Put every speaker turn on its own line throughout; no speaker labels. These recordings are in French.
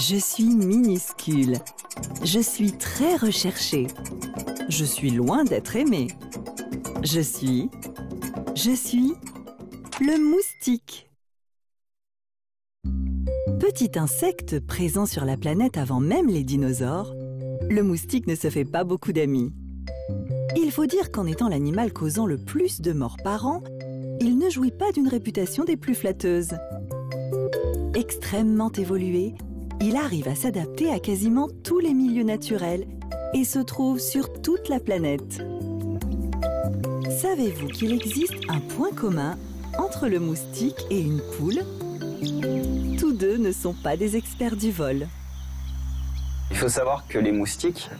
Je suis minuscule. Je suis très recherchée. Je suis loin d'être aimée. Je suis le moustique. Petit insecte présent sur la planète avant même les dinosaures, le moustique ne se fait pas beaucoup d'amis. Il faut dire qu'en étant l'animal causant le plus de morts par an, il ne jouit pas d'une réputation des plus flatteuses. Extrêmement évolué, il arrive à s'adapter à quasiment tous les milieux naturels et se trouve sur toute la planète. Savez-vous qu'il existe un point commun entre le moustique et une poule? Tous deux ne sont pas des experts du vol.
Il faut savoir que les moustiques,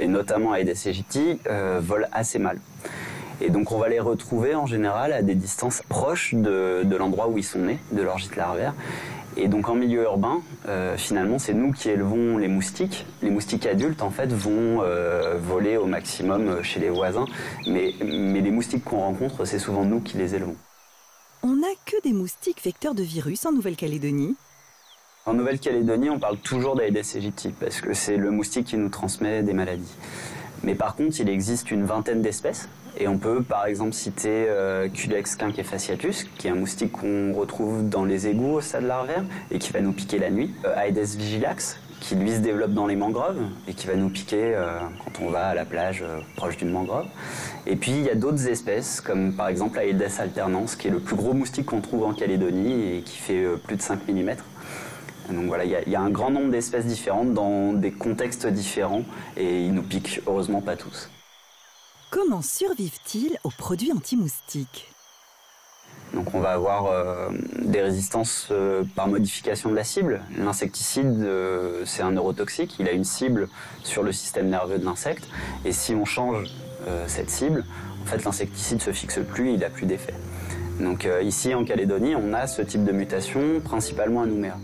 et notamment Aedes aegypti, volent assez mal. Et donc on va les retrouver en général à des distances proches de l'endroit où ils sont nés, de leur gîte larvaire. Et donc en milieu urbain, finalement c'est nous qui élevons les moustiques. Les moustiques adultes en fait vont voler au maximum chez les voisins, mais les moustiques qu'on rencontre, c'est souvent nous qui les élevons.
On n'a que des moustiques vecteurs de virus en Nouvelle-Calédonie.
En Nouvelle-Calédonie, on parle toujours d'Aedes aegypti parce que c'est le moustique qui nous transmet des maladies. Mais par contre, il existe une vingtaine d'espèces et on peut par exemple citer Culex quinquefasciatus, qui est un moustique qu'on retrouve dans les égouts au stade larvaire et qui va nous piquer la nuit. Aedes vigilax, qui lui se développe dans les mangroves et qui va nous piquer quand on va à la plage proche d'une mangrove. Et puis il y a d'autres espèces comme par exemple Aedes alternans, qui est le plus gros moustique qu'on trouve en Calédonie et qui fait plus de 5 mm. Donc voilà, il y a un grand nombre d'espèces différentes dans des contextes différents et ils nous piquent heureusement pas tous.
Comment survivent-ils aux produits anti-moustiques?
Donc on va avoir des résistances par modification de la cible. L'insecticide, c'est un neurotoxique, il a une cible sur le système nerveux de l'insecte. Et si on change cette cible, en fait l'insecticide ne se fixe plus, il n'a plus d'effet. Donc ici en Calédonie, on a ce type de mutation, principalement à Nouméa.